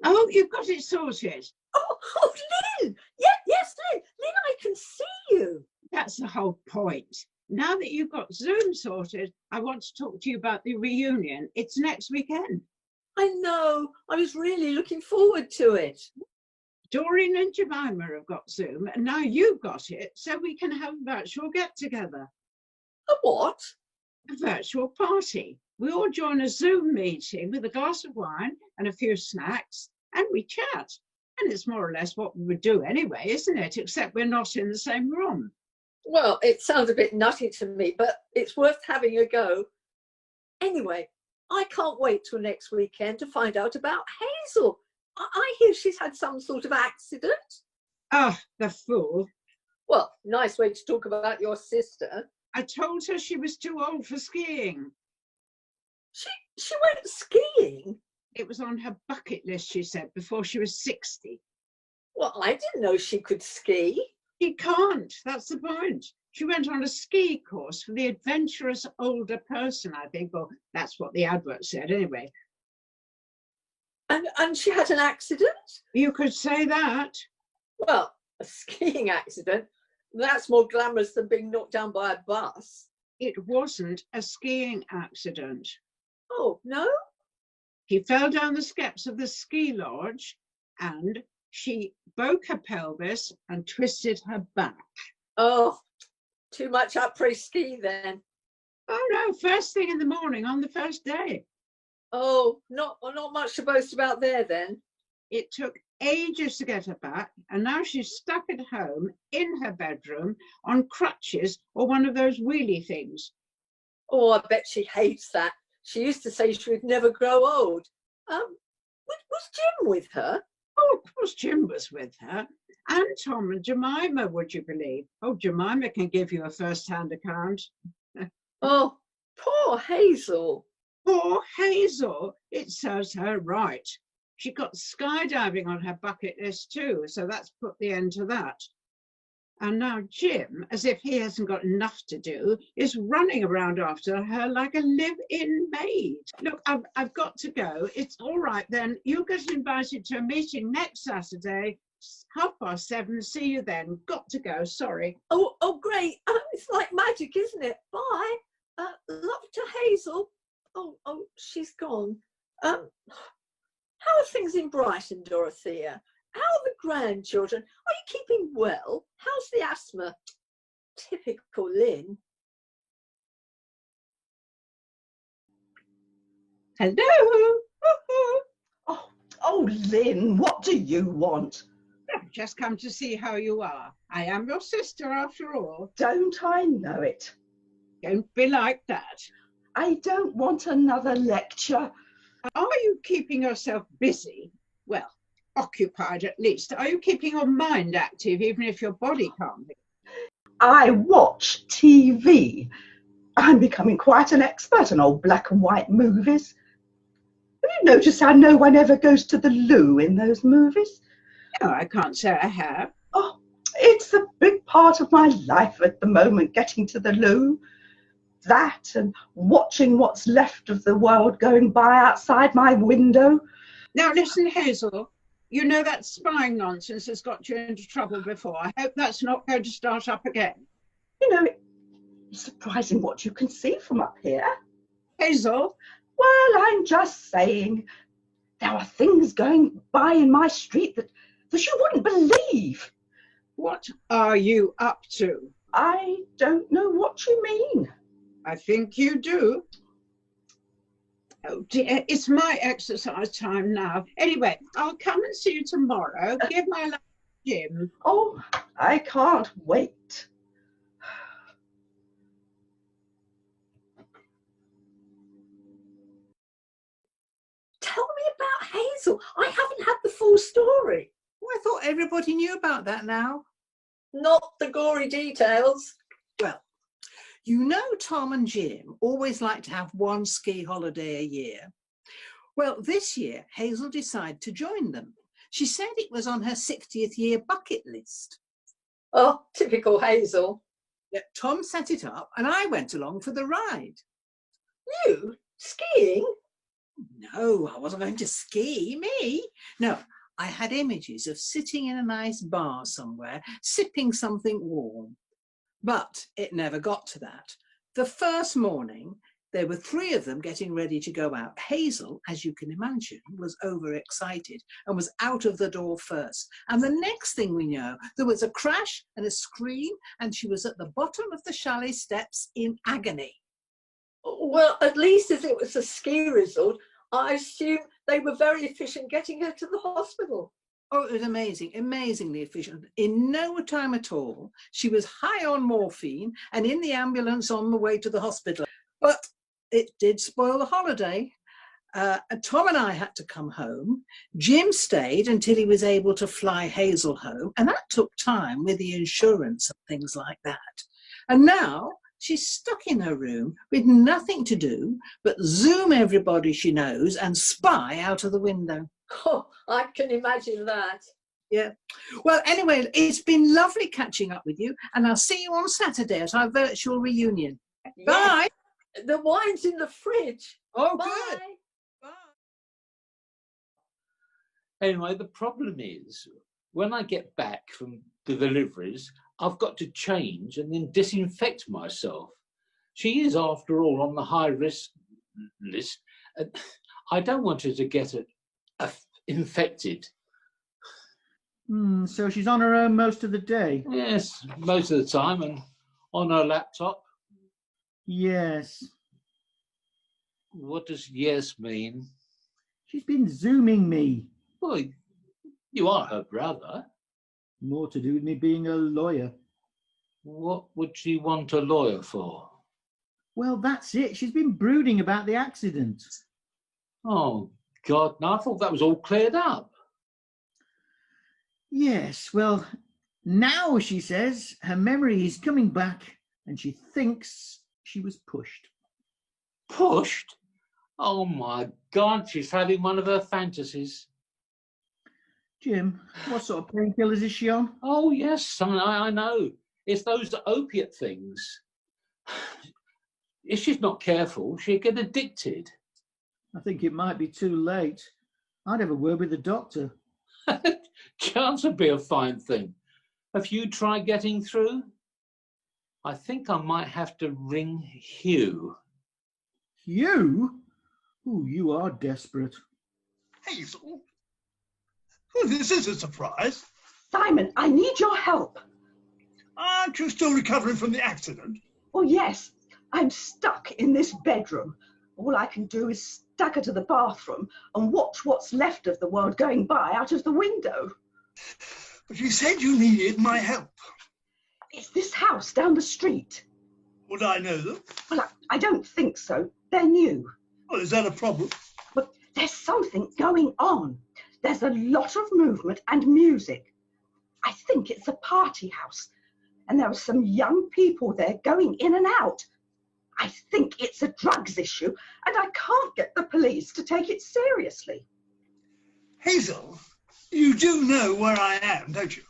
Oh, you've got it sorted. Oh, Lynn! Yes, Lynn, I can see you. That's the whole point. Now that you've got Zoom sorted, I want to talk to you about the reunion. It's next weekend. I know. I was really looking forward to it. Doreen and Jemima have got Zoom, and now you've got it, so we can have a virtual get-together. A what? A virtual party. We all join a Zoom meeting with a glass of wine and a few snacks, and we chat. And it's more or less what we would do anyway, isn't it? Except we're not in the same room. Well, it sounds a bit nutty to me, but it's worth having a go. Anyway, I can't wait till next weekend to find out about Hazel. I hear she's had some sort of accident. Ah, the fool. Well, nice way to talk about your sister. I told her she was too old for skiing. She went skiing? It was on her bucket list, she said, before she was 60. Well, I didn't know she could ski. She can't, that's the point. She went on a ski course for the adventurous older person, I think, or that's what the advert said anyway. And she had an accident? You could say that. Well, a skiing accident, that's more glamorous than being knocked down by a bus. It wasn't a skiing accident. Oh, no? She fell down the steps of the ski lodge and she broke her pelvis and twisted her back. Oh, too much après-ski then. Oh no, first thing in the morning on the first day. Oh, not much to boast about there then. It took ages to get her back, and now she's stuck at home in her bedroom on crutches or one of those wheelie things. Oh, I bet she hates that. She used to say she would never grow old. Was Jim with her? Oh, of course Jim was with her. And Tom and Jemima, would you believe? Oh, Jemima can give you a first-hand account. Oh, poor Hazel. Poor Hazel. It serves her right. She got skydiving on her bucket list too, so that's put the end to that. And now Jim, as if he hasn't got enough to do, is running around after her like a live-in maid. Look, I've got to go. It's all right then. You'll get invited to a meeting next Saturday, 7:30. See you then. Got to go. Sorry. Oh, great. It's like magic, isn't it? Bye. Love to Hazel. Oh, she's gone. How are things in Brighton, Dorothea? How are the grandchildren? Are you keeping well? How's the asthma? Typical Lynn. Hello. Oh, Lynn, what do you want? I've just come to see how you are. I am your sister after all. Don't I know it? Don't be like that. I don't want another lecture. Are you keeping yourself busy? Well, occupied at least. Are you keeping your mind active even if your body can't be? I watch TV. I'm becoming quite an expert on old black and white movies. Have you noticed how no one ever goes to the loo in those movies? No, I can't say I have. Oh, it's a big part of my life at the moment, getting to the loo. That and watching what's left of the world going by outside my window. Now listen, Hazel, you know that spying nonsense has got you into trouble before. I hope that's not going to start up again. You know, it's surprising what you can see from up here. Hazel? Well, I'm just saying, there are things going by in my street that you wouldn't believe. What are you up to? I don't know what you mean. I think you do. Oh dear, it's my exercise time now. Anyway, I'll come and see you tomorrow. Give my love to Jim. Oh, I can't wait. Tell me about Hazel. I haven't had the full story. Well, I thought everybody knew about that now. Not the gory details. Well, you know Tom and Jim always like to have one ski holiday a year. Well, this year, Hazel decided to join them. She said it was on her 60th year bucket list. Oh, typical Hazel. Yeah, Tom set it up and I went along for the ride. You? Skiing? No, I wasn't going to ski, me. No, I had images of sitting in a nice bar somewhere, sipping something warm. But it never got to that. The first morning, there were 3 of them getting ready to go out. Hazel, as you can imagine, was overexcited and was out of the door first. And the next thing we know, there was a crash and a scream, and she was at the bottom of the chalet steps in agony. Well, at least as it was a ski resort, I assume they were very efficient getting her to the hospital. Oh, it was amazing, amazingly efficient. In no time at all, she was high on morphine and in the ambulance on the way to the hospital. But it did spoil the holiday. Tom and I had to come home. Jim stayed until he was able to fly Hazel home, and that took time with the insurance and things like that. And now she's stuck in her room with nothing to do but Zoom everybody she knows and spy out of the window. Oh, I can imagine that. Yeah. Well, anyway, it's been lovely catching up with you, and I'll see you on Saturday at our virtual reunion. Yes. Bye. The wine's in the fridge. Oh, Bye. good. Bye. Anyway, the problem is, when I get back from the deliveries, I've got to change and then disinfect myself. She is, after all, on the high risk list. I don't want her to get infected. So she's on her own most of the day? Yes, most of the time, and on her laptop. Yes. What does yes mean? She's been Zooming me. Well, you are her brother. More to do with me being a lawyer. What would she want a lawyer for? Well, that's it. She's been brooding about the accident. Oh, God, no, I thought that was all cleared up. Yes, well, now she says her memory is coming back and she thinks she was pushed. Pushed? Oh, my God, she's having one of her fantasies. Jim, what sort of painkillers is she on? Oh, yes, son, I know. It's those opiate things. If she's not careful, she'll get addicted. I think it might be too late. I'd have a word with the doctor. Chance would be a fine thing. Have you tried getting through? I think I might have to ring Hugh. You? Oh, you are desperate. Hazel? Oh, this is a surprise. Simon, I need your help. Aren't you still recovering from the accident? Oh, yes. I'm stuck in this bedroom. All I can do is stagger to the bathroom and watch what's left of the world going by out of the window. But you said you needed my help. It's this house down the street. Would I know them? Well, I don't think so. They're new. Well, is that a problem? But there's something going on. There's a lot of movement and music. I think it's a party house. And there are some young people there going in and out. I think it's a drugs issue, and I can't get the police to take it seriously. Hazel, you do know where I am, don't you?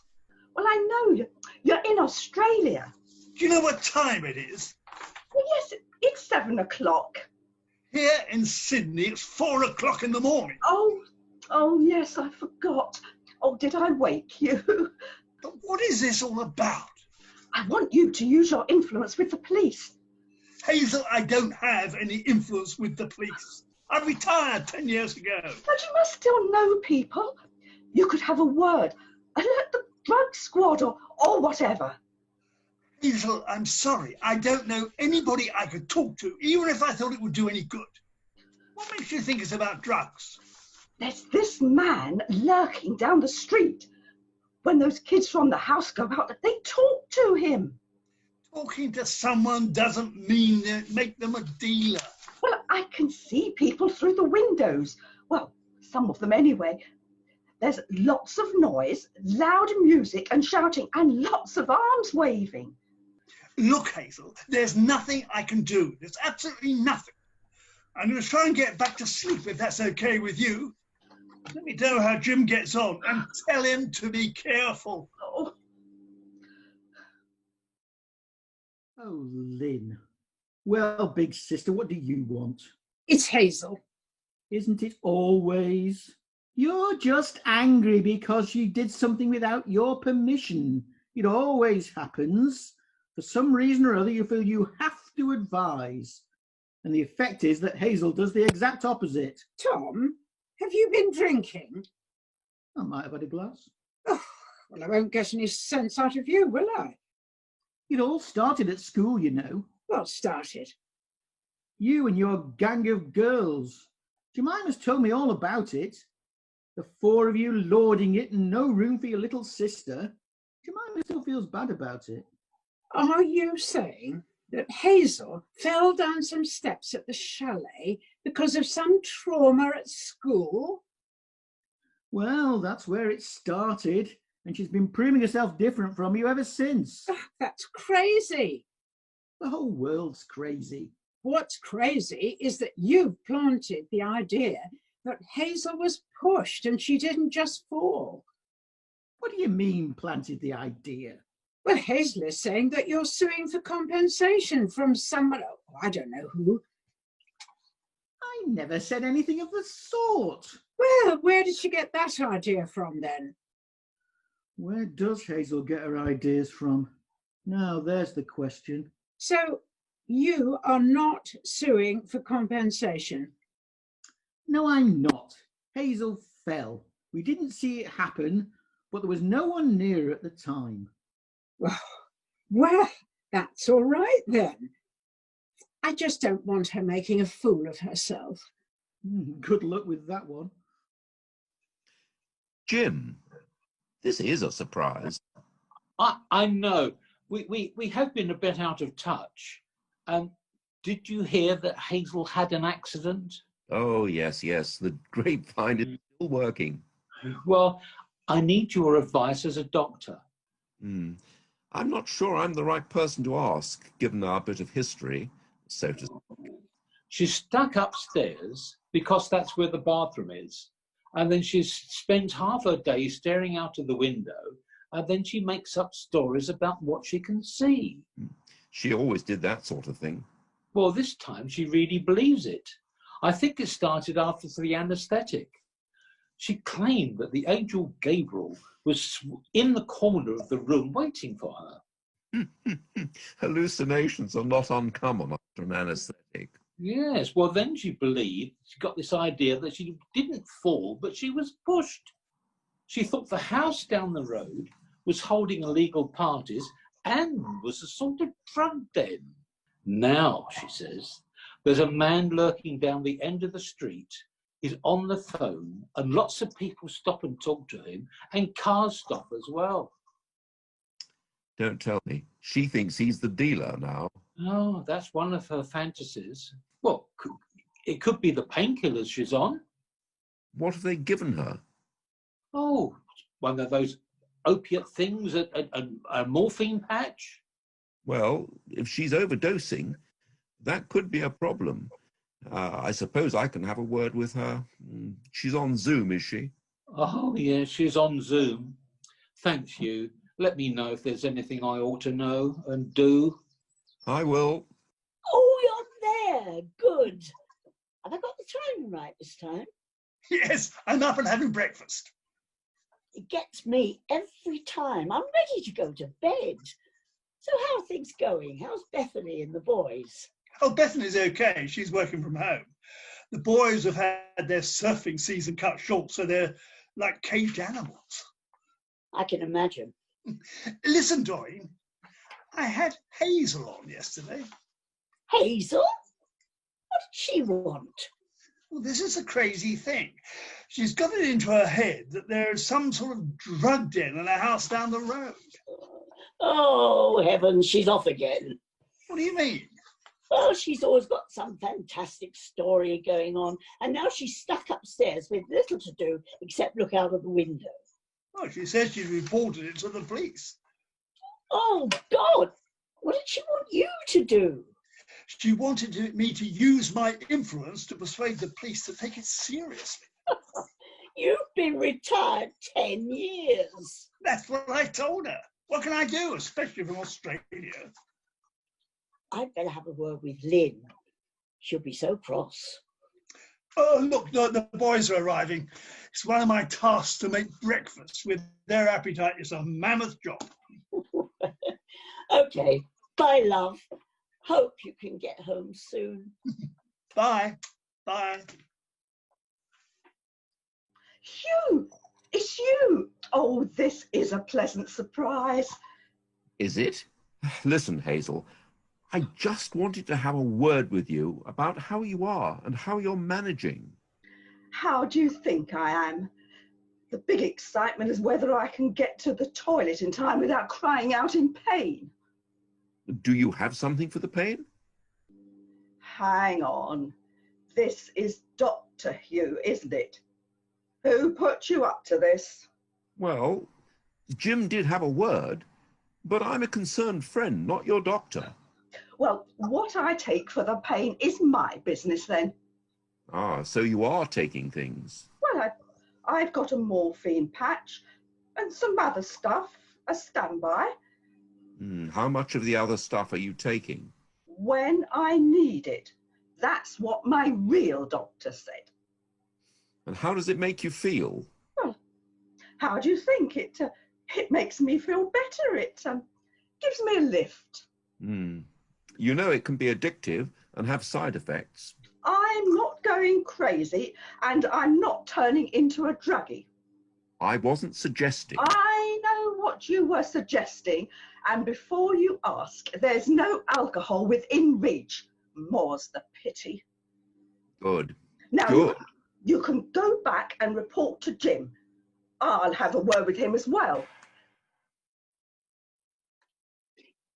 Well, I know you're in Australia. Do you know what time it is? Well, yes, it's 7 o'clock. Here in Sydney, it's 4 o'clock in the morning. Oh, yes, I forgot. Oh, did I wake you? But what is this all about? I want you to use your influence with the police. Hazel, I don't have any influence with the police. I retired 10 years ago. But you must still know people. You could have a word, alert the drug squad or whatever. Hazel, I'm sorry. I don't know anybody I could talk to, even if I thought it would do any good. What makes you think it's about drugs? There's this man lurking down the street. When those kids from the house go out, they talk to him. Talking to someone doesn't mean make them a dealer. Well, I can see people through the windows. Well, some of them anyway. There's lots of noise, loud music and shouting, and lots of arms waving. Look, Hazel, there's nothing I can do. There's absolutely nothing. I'm going to try and get back to sleep if that's okay with you. Let me know how Jim gets on and tell him to be careful. Oh, Oh, Lynn. Well, big sister, what do you want? It's Hazel. Isn't it always? You're just angry because she did something without your permission. It always happens. For some reason or other, you feel you have to advise. And the effect is that Hazel does the exact opposite. Tom, have you been drinking? I might have had a glass. Oh, well, I won't get any sense out of you, will I? It all started at school, you know. What started? You and your gang of girls. Jemima's told me all about it. The four of you lording it and no room for your little sister. Jemima still feels bad about it. Are you saying that Hazel fell down some steps at the chalet because of some trauma at school? Well, that's where it started, and she's been proving herself different from you ever since. Oh, that's crazy. The whole world's crazy. What's crazy is that you've planted the idea that Hazel was pushed and she didn't just fall. What do you mean, planted the idea? Well, Hazel is saying that you're suing for compensation from someone, oh, I don't know who. I never said anything of the sort. Well, where did she get that idea from then? Where does Hazel get her ideas from? Now, there's the question. So you are not suing for compensation? No, I'm not. Hazel fell. We didn't see it happen, but there was no one near her at the time. Well, that's all right then. I just don't want her making a fool of herself. Good luck with that one. Jim, this is a surprise. I know. We have been a bit out of touch. Did you hear that Hazel had an accident? Oh, yes. The grapevine is still working. Well, I need your advice as a doctor. I'm not sure I'm the right person to ask, given our bit of history, so to speak. She's stuck upstairs because that's where the bathroom is. And then she spends half her day staring out of the window, and then she makes up stories about what she can see. She always did that sort of thing. Well, this time she really believes it. I think it started after the anaesthetic. She claimed that the angel Gabriel was in the corner of the room waiting for her. Hallucinations are not uncommon after an anaesthetic. Yes, well then she believed, she got this idea that she didn't fall, but she was pushed. She thought the house down the road was holding illegal parties and was a sort of drug den. Now, she says, there's a man lurking down the end of the street. He's on the phone and lots of people stop and talk to him and cars stop as well. Don't tell me. She thinks he's the dealer now. Oh, that's one of her fantasies. Well, it could be the painkillers she's on. What have they given her? Oh, one of those opiate things, a morphine patch. Well, if she's overdosing, that could be a problem. I suppose I can have a word with her. She's on Zoom, is she? Oh, yeah, she's on Zoom. Thanks, you. Let me know if there's anything I ought to know and do. I will. Oh, you're there. Good. Have I got the timing right this time? Yes, I'm up and having breakfast. It gets me every time. I'm ready to go to bed. So how are things going? How's Bethany and the boys? Oh, Bethany's okay. She's working from home. The boys have had their surfing season cut short, so they're like caged animals. I can imagine. Listen, Doreen, I had Hazel on yesterday. Hazel? What did she want? Well, this is a crazy thing. She's got it into her head that there's some sort of drug den in a house down the road. Oh, heavens, she's off again. What do you mean? Well, she's always got some fantastic story going on, and now she's stuck upstairs with little to do except look out of the window. Oh, she says she reported it to the police. Oh, God! What did she want you to do? She wanted me to use my influence to persuade the police to take it seriously. You've been retired 10 years. That's what I told her. What can I do, especially from Australia? I'd better have a word with Lynn. She'll be so cross. Oh, look, the boys are arriving. It's one of my tasks to make breakfast. With their appetite, it's a mammoth job. Okay, bye, love. Hope you can get home soon. Bye. Bye. Hugh, it's you. Oh, this is a pleasant surprise. Is it? Listen, Hazel, I just wanted to have a word with you about how you are and how you're managing. How do you think I am? The big excitement is whether I can get to the toilet in time without crying out in pain. Do you have something for the pain? Hang on. This is Dr. Hugh, isn't it? Who put you up to this? Well, Jim did have a word, but I'm a concerned friend, not your doctor. Well, what I take for the pain is my business then. Ah, so you are taking things. Well, I've got a morphine patch and some other stuff, a standby. How much of the other stuff are you taking? When I need it. That's what my real doctor said. And how does it make you feel? Well, how do you think? It makes me feel better. It gives me a lift. You know it can be addictive and have side effects. I'm not going crazy and I'm not turning into a druggie. I wasn't suggesting. I know what you were suggesting, and before you ask, there's no alcohol within reach. More's the pity. Good. Now, Good. You can go back and report to Jim. I'll have a word with him as well.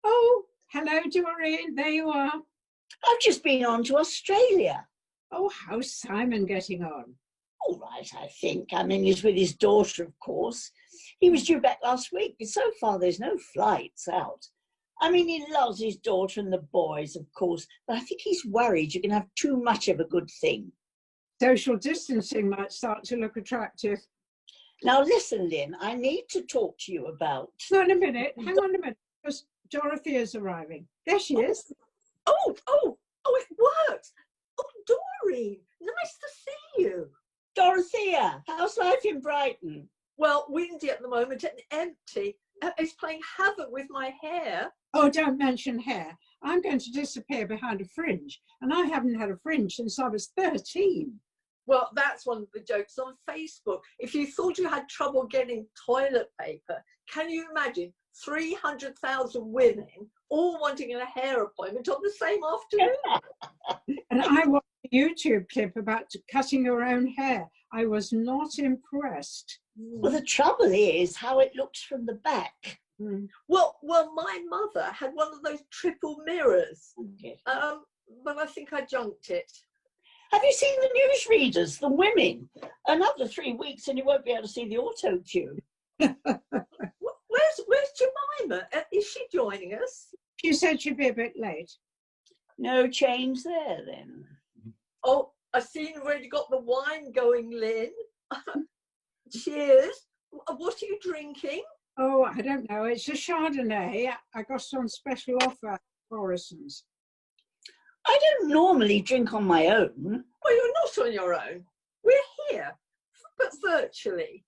Oh, hello, Doreen. There you are. I've just been on to Australia. Oh, how's Simon getting on? All right, I think. I mean, he's with his daughter, of course. He was due back last week, but so far there's no flights out. I mean, he loves his daughter and the boys, of course, but I think he's worried you can have too much of a good thing. Social distancing might start to look attractive. Now, listen, Lynn, I need to talk to you about... No, in a minute. Hang on a minute, because Dorothea's arriving. There she is. Oh, it worked. Oh, Doreen, nice to see you. Dorothea, how's life in Brighton? Well, windy at the moment and empty. It's playing havoc with my hair. Oh, don't mention hair. I'm going to disappear behind a fringe, and I haven't had a fringe since I was 13. Well, that's one of the jokes on Facebook. If you thought you had trouble getting toilet paper, can you imagine 300,000 women all wanting a hair appointment on the same afternoon? And I watched a YouTube clip about cutting your own hair. I was not impressed. Well, the trouble is how it looks from the back. Well, my mother had one of those triple mirrors, but I think I junked it. Have you seen the newsreaders, the women? Another 3 weeks and you won't be able to see the auto cue. Where's Jemima? Is she joining us? She said she'd be a bit late. No change there, then. Oh, I see you've already got the wine going, Lynn. Cheers. What are you drinking? Oh, I don't know. It's a Chardonnay. I got it on special offer at Morrison's. I don't normally drink on my own. Well, you're not on your own. We're here, but virtually.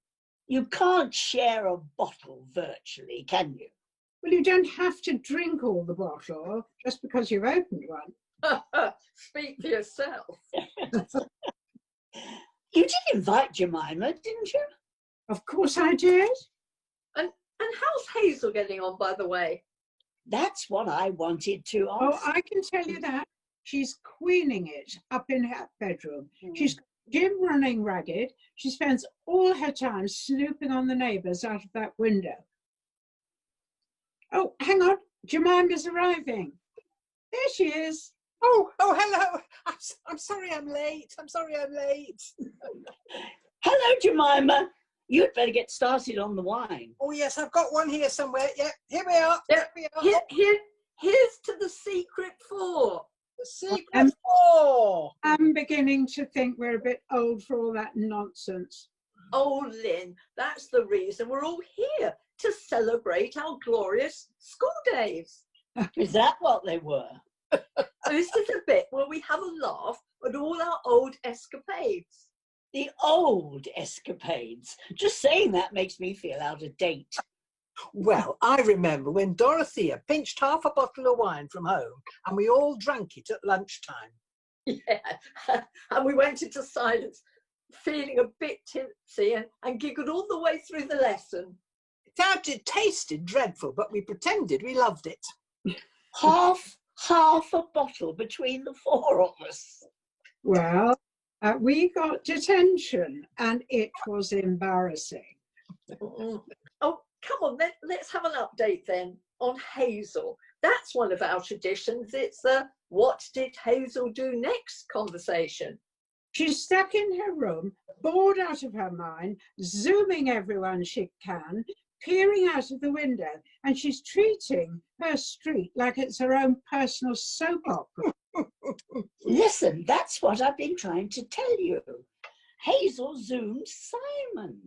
You can't share a bottle virtually, can you? Well, you don't have to drink all the bottle just because you've opened one. Speak for yourself. You did invite Jemima, didn't you? Of course I did. And how's Hazel getting on, by the way? That's what I wanted to Oh, ask. I can tell you that. She's queening it up in her bedroom. She's got Jim running ragged. She spends all her time snooping on the neighbours out of that window. Oh, hang on. Jemima's arriving. There she is. Oh, hello. I'm sorry I'm late. I'm sorry I'm late. Hello, Jemima. You'd better get started on the wine. Oh, yes, I've got one here somewhere. Yeah, here we are. Yeah, Here we are. here's to the secret four. The secret four. I'm beginning to think we're a bit old for all that nonsense. Oh, Lynn, that's the reason we're all here, to celebrate our glorious school days. Is that what they were? This is a bit where we have a laugh at all our old escapades. The old escapades. Just saying that makes me feel out of date. Well, I remember when Dorothea pinched half a bottle of wine from home and we all drank it at lunchtime. Yeah, and we went into silence, feeling a bit tipsy and giggled all the way through the lesson. It tasted dreadful, but we pretended we loved it. Half a bottle between the four of us. Well, we got detention and it was embarrassing. Oh, come on, let's have an update then on Hazel. That's one of our traditions. It's the what did Hazel do next conversation. She's stuck in her room, bored out of her mind, zooming everyone she can, peering out of the window, and she's treating her street like it's her own personal soap opera. Listen, that's what I've been trying to tell you. Hazel zoomed Simon.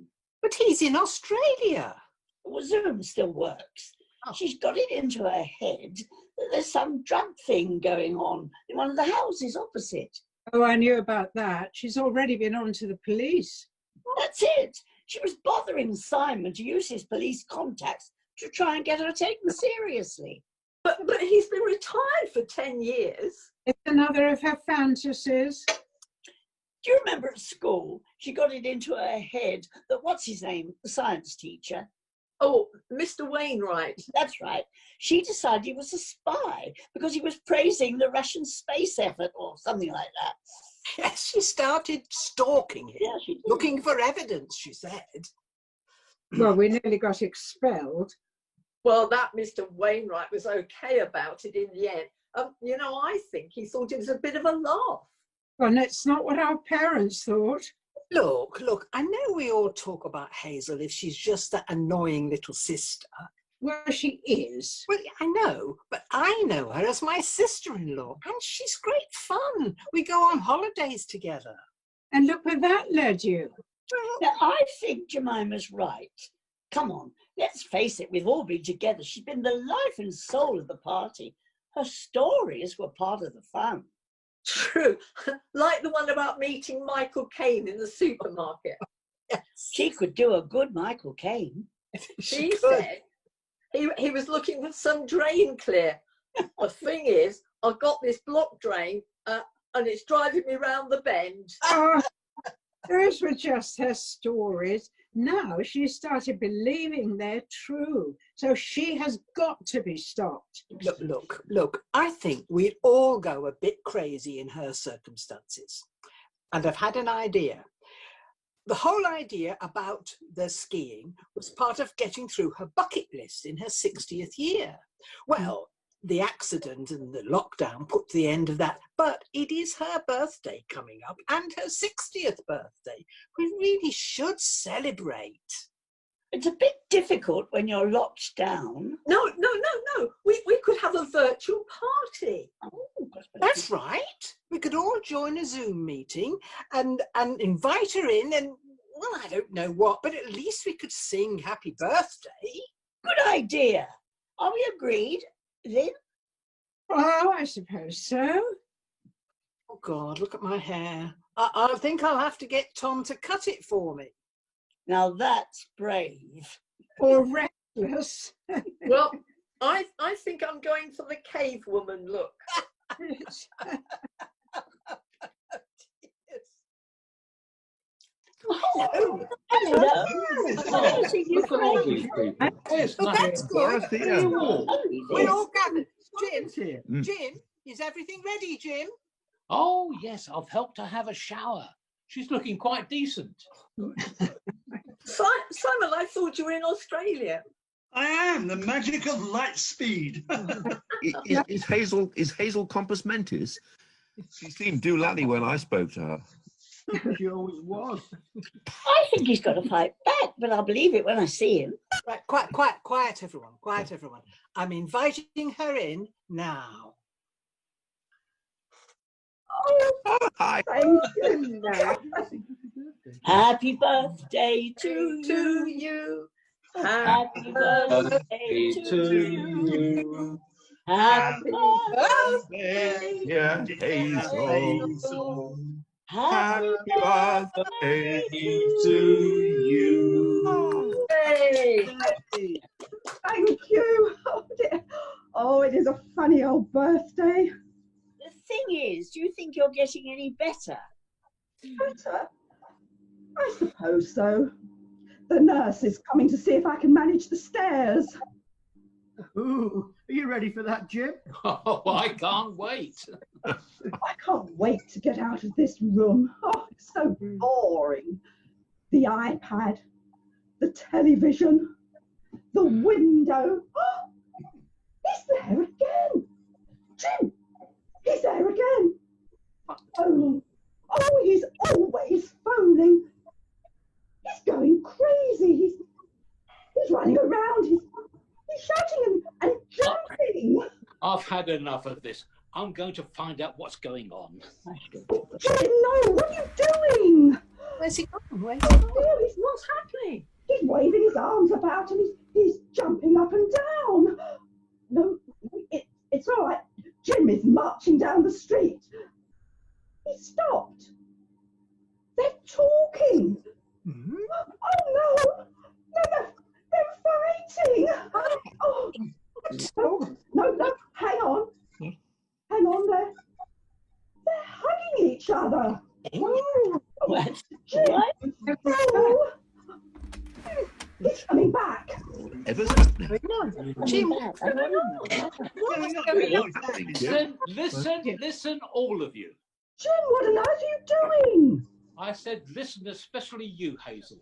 But he's in Australia. Well, Zoom still works. She's got it into her head that there's some drug thing going on in one of the houses opposite. Oh, I knew about that. She's already been on to the police. That's it. She was bothering Simon to use his police contacts to try and get her taken seriously. But he's been retired for 10 years. It's another of her fantasies. Do you remember at school, she got it into her head that, what's his name, the science teacher? Oh, Mr. Wainwright. That's right. She decided he was a spy because he was praising the Russian space effort or something like that. Yes, she started stalking him, Yeah, she did. looking for evidence, she said. Well, we nearly got expelled. Well, that Mr. Wainwright was okay about it in the end. You know, I think he thought it was a bit of a laugh. Well, that's not what our parents thought. Look, I know we all talk about Hazel if she's just that annoying little sister. Well, she is. Well, I know, but I know her as my sister-in-law, and she's great fun. We go on holidays together. And look where that led you. Now, I think Jemima's right. Come on, let's face it, we've all been together. She's been the life and soul of the party. Her stories were part of the fun. True, like the one about meeting Michael Caine in the supermarket. Yes. She could do a good Michael Caine. She could. said he was looking for some drain clear. The thing is, I've got this block drain and it's driving me round the bend. Oh, those were just her stories. Now she started believing they're true. So she has got to be stopped. Look, I think we'd all go a bit crazy in her circumstances. And I've had an idea. The whole idea about the skiing was part of getting through her bucket list in her 60th year. Well, the accident and the lockdown put the end of that, but it is her birthday coming up and her 60th birthday. We really should celebrate. It's a bit difficult when you're locked down. No. We could have a virtual party. Oh, That's right. We could all join a Zoom meeting and invite her in and, well, I don't know what, but at least we could sing happy birthday. good idea. Are we agreed, Lynn? Oh, I suppose so. Oh, God, look at my hair. I think I'll have to get Tom to cut it for me. Now that's brave. Or reckless. Well, I think I'm going for the cave woman look. Oh, Hello. Hello. Oh, Nice to see you, look at all Frank. these people. Where's Oh, nothing? that's good. Dorothea. We're all gathered. Jim, here. Jim, is everything ready, Jim? Oh, yes, I've helped her have a shower. She's looking quite decent. Simon, I thought you were in Australia. I am the magic of light speed. Is Hazel Compass Mentis? She seemed doolally when I spoke to her. She always was. I think he's got to fight back, but I'll believe it when I see him. Right, quiet, everyone. Quiet, everyone. I'm inviting her in now. Oh, Hi. thank you, Nat. Happy birthday to To you. you. Happy birthday to you. Happy birthday. Yeah, Hazel. Happy Happy birthday to you. Hey. Thank you. Oh, dear. Oh, it is a funny old birthday. The thing is, do you think you're getting any better? Better? I suppose so. The nurse is coming to see if I can manage the stairs. Ooh, are you ready for that, Jim? Oh, I can't wait. I can't wait to get out of this room. Oh, it's so boring. The iPad, the television, the window. Oh, he's there again. Jim, he's there again. Phoning. Oh, he's always phoning. He's going crazy. He's running around. He's shouting and jumping. I've had enough of this. I'm going to find out what's going on. Jim, no, what are you doing? Where's he gone? Where's he Oh, gone? dear, What's happening? he's waving his arms about and he's jumping up and down. No, it's all right. Jim is marching down the street. He stopped. They're talking. Mhm. Oh no! No, they're fighting. Oh, no, hang on. Hang on there. They're hugging each other. Oh, What? Jim. What? Oh. He's coming back. Whatever's happening? Jim, Listen, all of you. Jim, what on earth are you doing? I said listen, especially you, Hazel.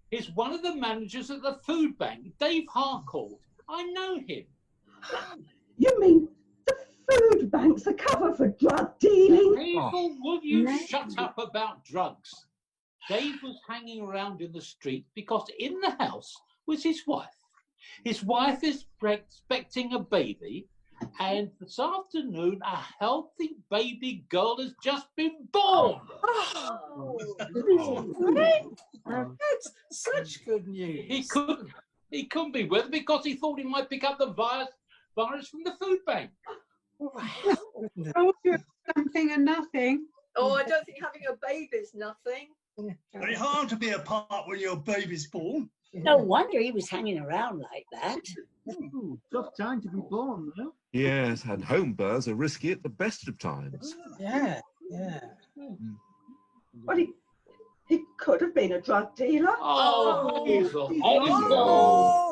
He's one of the managers at the food bank, Dave Harcourt. I know him. You mean the food bank's a cover for drug dealing? Hazel, will you shut up about drugs? Dave was hanging around in the street because in the house was his wife. His wife is expecting a baby, and this afternoon a healthy baby girl has just been born. Oh, that's such good news. He couldn't be with her because he thought he might pick up the virus from the food bank. Told you something and nothing. oh, I don't think having a baby's nothing. Very hard to be apart when your baby's born. No wonder he was hanging around like that. Ooh, tough time to be born, though. Yes, and home births are risky at the best of times. Yeah. Well, he could have been a drug dealer. Oh, Hazel. Hazel.